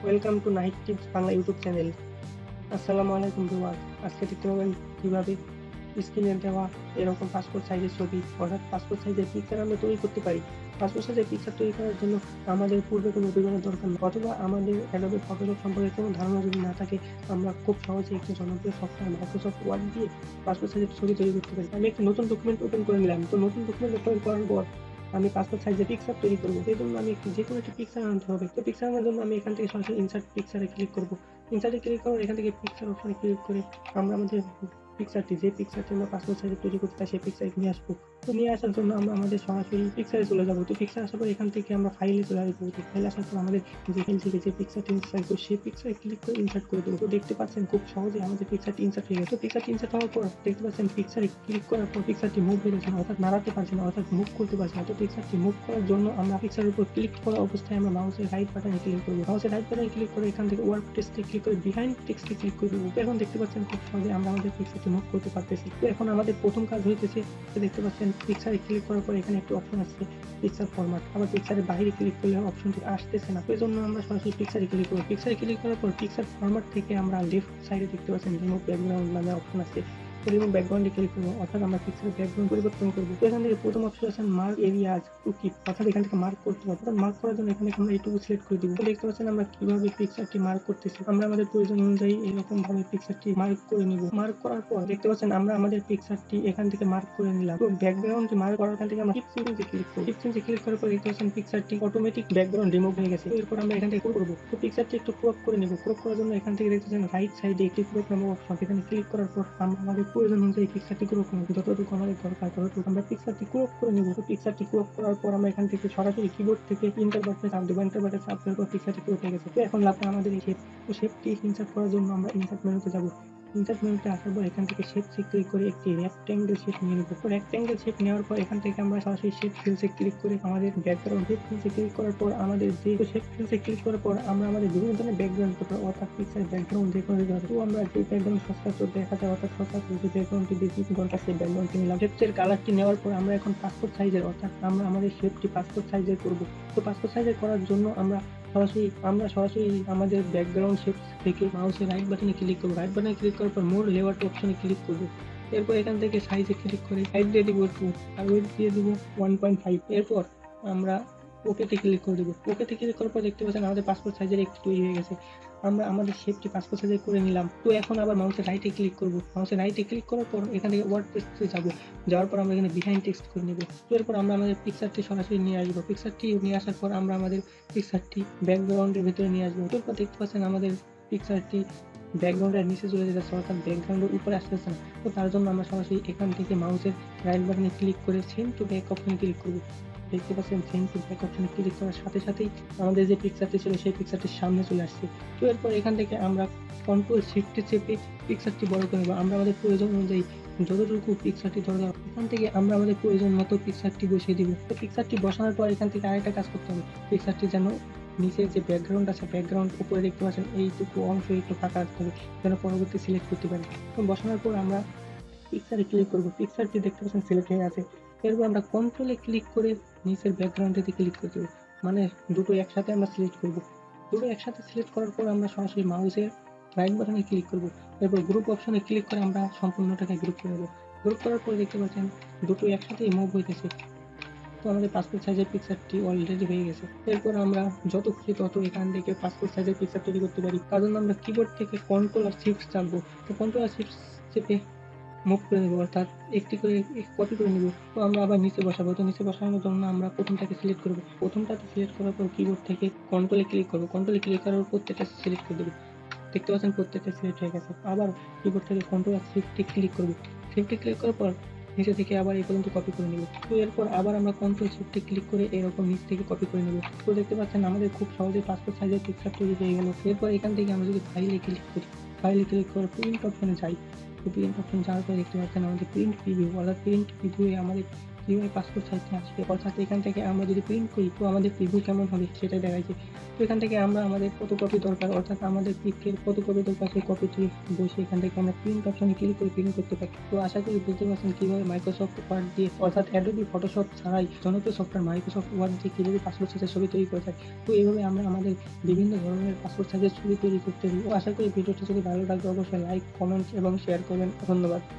Welcome to Nahid tips Bangla YouTube channel. আসসালামু আলাইকুম viewer. আজকে দেখতে পাবেন কিভাবে স্ক্রিনে দেওয়া এরকম পাসপোর্ট সাইজের ছবি অর্থাৎ পাসপোর্ট সাইজের পিকচার আমরা তৈরি করতে পারি। পাসপোর্ট সাইজের পিকচার তৈরি করার জন্য আমাদের পূর্বে কোনো অভিজ্ঞতার দরকার নেই, অথবা আমাদের অ্যাডোবে ফটোশপ সম্পর্কে কোনো ধারণা যদি না থাকে, আমরা খুব সহজে একটি জনপ্রিয় সফটওয়্যার মাইক্রোসফট ওয়ার্ড দিয়ে পাসপোর্ট সাইজের ছবি তৈরি করতে পারি। আমি একটি নতুন ডকুমেন্ট ওপেন করে নিলাম। তো নতুন ডকুমেন্ট ওপেন করার পর আমি পাসপোর্ট সাইজের পিকচার তৈরি করবো। সেই জন্য আমি যে কোনো একটি পিকচার আনতে হবে। তো পিকচার আনার জন্য আমি এখান থেকে সরাসরি ইনসার্ট পিকচারে ক্লিক করবো। ইনসার্টে ক্লিক করার এখান থেকে পিকচার অপশনে ক্লিক করে আমরা আমাদের যে পিকচারটি আমরা পাসপোর্ট সাইজে তৈরি করতে চাই সেই পিকচার নিয়ে আসবো। তো নিয়ে আসার জন্য আমরা আমাদের সরাসরি পিকচারে চলে যাবো। তো পিকচার আসার পর এখান থেকে আমরা ফাইলে চলে আসবো। তো ফাইলে আসার পর আমাদের যেখান থেকে যে পিকচারটি ইনসার্ট করবো সেই পিকচারে ক্লিক করে ইনসার্ট করে দেবো। তো দেখতে পাচ্ছেন খুব সহজে আমাদের পিকচারটি ইনসার্ট হয়ে গেছে। তো পিকচারটি ইনসার্ট হওয়ার পর দেখতে পাচ্ছেন পিকচারে ক্লিক করার পর পিকচারটি মুভ হয়ে যাচ্ছে না, অর্থাৎ নাড়াতে পারছে না, অর্থাৎ মুভ করতে পারছে না। তো পিকচারটি মুভ করার জন্য আমরা পিকচারের উপর ক্লিক করা অবস্থায় আমরা মাউসের রাইট বাটনে ক্লিক করবো। মাউসের রাইট বাটনে ক্লিক করে এখান থেকে ওয়ার্ক টেক্সটে ক্লিক করে বিহাইন্ড টেক্সটে ক্লিক করে দেবো। এখন দেখতে পাচ্ছেন খুব সহজে আমরা আমাদের পিকচারটি মুভ করতে পারতেছি। তো এখন আমাদের প্রথম কাজ হইতেছে, দেখতে পাচ্ছেন পিকচারে ক্লিক করার পর এখানে একটা অপশন আসছে পিকচার ফরম্যাট। আবার পিকচারের বাইরে ক্লিক করলে অপশনটি আসতেছে না, এই জন্য আমরা সরাসরি পিকচারে ক্লিক করবো। পিকচারে ক্লিক করার পর পিকচার ফরম্যাট থেকে আমরা লেফট সাইডে দেখতে পাচ্ছেন রিমুভ ব্যাকগ্রাউন্ড নামে অপশন আছে। রিমুভ ব্যাকগ্রাউন্ডে ক্লিক করবো, অর্থাৎ আমরা পিকচারের ব্যাকগ্রাউন্ড পরিবর্তন করবো। তো এখান থেকে প্রথম অপশন আছে মার্ক এরিয়াজ টু কিপ, অর্থাৎ এখান থেকে মার্ক করতে হবে। অর্থাৎ মার্ক করার জন্য এখানে আমরা এইটুকু সিলেক্ট করে দিব। তো দেখতে পাচ্ছেন আমরা কিভাবে পিকচারটি মার্ক করতেছি। আমরা আমাদের প্রয়োজন অনুযায়ী এরকম ভাবে পিকচারটি মার্ক করে নিব। মার্ক করার পর দেখতে পাচ্ছেন আমরা আমাদের পিকচারটি এখান থেকে মার্ক করে নিলাম। তো ব্যাকগ্রাউন্ড মার্ক করার এখান থেকে আমরা কিপ চেঞ্জে ক্লিক করব। কিপ চেঞ্জে ক্লিক করার পর দেখতে পাচ্ছেন পিকচারটি অটোমেটিক ব্যাকগ্রাউন্ড রিমুভ হয়ে গেছে। এরপর আমরা এখান থেকে করব। তো পিকচারটি একটু ক্রপ করে নিব। ক্রপ করার জন্য এখান থেকে দেখতে পাচ্ছেন রাইট সাইডে একটি ক্রপ নামক অপশন, এখানে ক্লিক করার পর আমরা আমাদের প্রয়োজন অনুযায়ী পিকচারটি ক্রপ করব। যতটুকু আমাদের দরকার ততটুকু আমরা পিকচারটি ক্রপ করে নিব। তো পিকচারটি ক্রপ করার পর আমরা এখান থেকে সরাসরি কিবোর্ড থেকে ইন্টার বাটনে চাপ দেব। ইন্টার বাটনে চাপ দেওয়ার পর পিকচারটি ক্রপ হয়ে গেছে। তো এখন লাগবে আমাদের এই শেপ। তো শেপটি ইনসার্ট করার জন্য আমরা ইনসার্ট মেনুতে যাব। ইনসার্ট মেনুতে আসার পর এখান থেকে শেপ ক্লিক করে একটি রেক্ট্যাঙ্গেল শেপ নিয়ে নেব। তো রেক্ট্যাঙ্গেল শেপ নেওয়ার পর এখান থেকে আমরা সরাসরি শেপ ফিলসে ক্লিক করে আমাদের ব্যাকগ্রাউন্ড শেপ ফিলসে ক্লিক করার পর আমাদের যে শেপ ফিলসে ক্লিক করার পর আমরা আমাদের বিভিন্ন ধরনের ব্যাকগ্রাউন্ড করতে পারবো, অর্থাৎ পিকচার ব্যাকগ্রাউন্ড যে কোনো দিতে হবে। তো আমরা যে ব্যাকগ্রাউন্ড সচরাচর দেখা যায়, অর্থাৎ সচরাচর যে ব্যাকগ্রাউন্ডটি বেশি দরকার সেই ব্যাকগ্রাউন্ডটি নিলাম। শেপের কালারটি নেওয়ার পর আমরা এখন পাসপোর্ট সাইজের, অর্থাৎ আমরা আমাদের শেপটি পাসপোর্ট সাইজের করব। তো পাসপোর্ট সাইজের করার জন্য আমরা সরাসরি আমাদের ব্যাকগ্রাউন্ড শেপ থেকে মাউসের রাইট বাটনে ক্লিক করব। রাইট বাটনে ক্লিক করার পর মোর লেআউট অপশনে ক্লিক করব। এরপর এখান থেকে সাইজে ক্লিক করে হাইট দিয়ে দিব 2 আর ওয়েট দিয়ে দিব 1.5। এরপর আমরা ওকেতে ক্লিক করে দেবো। ওকেতে ক্লিক করার পর দেখতে পাচ্ছেন আমাদের পাসপোর্ট সাইজের একটি তৈরি হয়ে গেছে। আমরা আমাদের শেপটি পাসপোর্ট সাইজের করে নিলাম। তো এখন আবার মাউসের রাইটে ক্লিক করব। মাউসের রাইটে ক্লিক করার পর এখান থেকে ওয়ার্ড টেক্সটে যাব। যাওয়ার পর আমরা এখানে বিহাইন্ড টেক্সট করে নেব। তো এরপর আমরা আমাদের পিকচারটি সরাসরি নিয়ে আসবো। পিকচারটি নিয়ে আসার পর আমরা আমাদের পিকচারটি ব্যাকগ্রাউন্ডের ভিতরে নিয়ে আসবো। এরপর দেখতে পাচ্ছেন আমাদের পিকচারটি ব্যাকগ্রাউন্ডের নিচে চলে যাচ্ছে, অর্থাৎ ব্যাকগ্রাউন্ডের উপরে আসতেছে না। তো তার জন্য আমরা সরাসরি এখান থেকে মাউসের রাইট বাটনে ক্লিক করে সেন্ড টু ব্যাক অপশনে ক্লিক করব। দেখতে পাচ্ছেন সেন্ড টু ব্যাক অপশনে ক্লিক করার সাথে সাথেই আমাদের যে পিকচারটি ছিল সেই পিকচারটির সামনে চলে আসছে। তো এরপর এখান থেকে আমরা কন্ট্রোল শিফটে চেপে পিকচারটি বড় করে নেব। আমরা আমাদের প্রয়োজন অনুযায়ী যতটুকু পিকচারটি দরকার এখান থেকে আমরা আমাদের প্রয়োজন মতো পিকচারটি বসিয়ে দিব। তো পিকচারটি বসানোর পর এখান থেকে আরেকটা কাজ করতে হবে, পিকচারটি যেন নিচের যে ব্যাকগ্রাউন্ড আছে ব্যাকগ্রাউন্ড উপরে দেখতে পাচ্ছেন এইটুকু অংশ একটু ফাঁকা রাখতে হবে যেন পরবর্তী সিলেক্ট করতে পারি। তো বসানোর পর আমরা পিকচারে ক্লিক করব। পিকচারটি দেখতে পাচ্ছেন সিলেক্ট হয়ে আছে। এরপর আমরা কন্ট্রোলে ক্লিক করে নিচের ব্যাকগ্রাউন্ডটিতে ক্লিক করে দেবো, মানে দুটো একসাথে আমরা সিলেক্ট করব। দুটো একসাথে সিলেক্ট করার পর আমরা সরাসরি মাউসের রাইট বাটনে ক্লিক করব। এরপর গ্রুপ অপশনে ক্লিক করে আমরা সম্পূর্ণটাকে গ্রুপ করে দেবো। গ্রুপ করার পর দেখতে পাচ্ছেন দুটো একসাথে মুভ হইতেছে। তো আমাদের পাসপোর্ট সাইজের পিকচারটি অলরেডি হয়ে গেছে। এরপর আমরা যত খুশি তত এখান থেকে পাসপোর্ট সাইজের পিকচার তৈরি করতে পারি। তার জন্য আমরা কিবোর্ড থেকে কন্ট্রোল আর শিফট চাপবো। তো কন্ট্রোল আর শিফট চেপে মুভ করে নেবো, অর্থাৎ একটি করে কপি করে নেবো। তো আমরা আবার নিচে বসাবো। তো নিচে বসানোর জন্য আমরা প্রথমটাকে সিলেক্ট করবো। প্রথমটাতে সিলেক্ট করার পর কিবোর্ড থেকে কন্ট্রোলে ক্লিক করবো। কন্ট্রোলে ক্লিক করার পর প্রত্যেকটা সিলেক্ট করে দেবো। দেখতে পাচ্ছেন প্রত্যেকটা সিলেক্ট হয়ে গেছে। আবার কিবোর্ড থেকে কন্ট্রোল আর শিফটে ক্লিক করবো। শিফটে ক্লিক করার পর নিচে থেকে আবার এই পর্যন্ত কপি করে নেব। তো এরপর আবার আমরা কন্ট্রোল শিফটে ক্লিক করে এরকম নিচ থেকে কপি করে নেব। তো দেখতে পাচ্ছেন আমাদের খুব সহজে পাসপোর্ট সাইজের পিকচার তৈরি হয়ে গেল। এরপর এখান থেকে আমরা যদি ফাইলে ক্লিক করি, ফাইলে ক্লিক করে প্রিন্ট অপশনে যাই। তো প্রিন্ট অপশন যাওয়ার পর দেখতে পাচ্ছেন আমাদের প্রিন্ট প্রিভিউ, অর্থাৎ প্রিন্ট প্রিভিউয়ে আমাদের কিভাবে পাসপোর্ট সাইজটা আসবে। অর্থাৎ এখান থেকে আমরা যদি প্রিন্ট করি তো আমাদের প্রিভিউ কেমন হবে সেটাই দেখাচ্ছে। তো এখান থেকে আমরা আমাদের কত কপি দরকার অর্থাৎ আমাদের পিকের কত কপি দরকার সেই কপিটি বসে এখান থেকে আমরা প্রিন্ট অপশনে ক্লিক করে প্রিন্ট করতে পারি। তো আশা করি বুঝতে পারছেন কিভাবে মাইক্রোসফট ওয়ার্ড দিয়ে অর্থাৎ অ্যাডোবি ফটোশপ ছাড়াই জনপ্রিয় সফটওয়্যার মাইক্রোসফট ওয়ার্ড দিয়ে কিভাবে পাসপোর্ট সাইজের ছবি তৈরি করে থাকে। তো এইভাবে আমরা আমাদের বিভিন্ন ধরনের পাসপোর্ট সাইজের ছবি তৈরি করতে পারি। ও আশা করি ভিডিওটি যদি ভালো লাগে অবশ্যই লাইক, কমেন্ট এবং শেয়ার করবেন। ধন্যবাদ।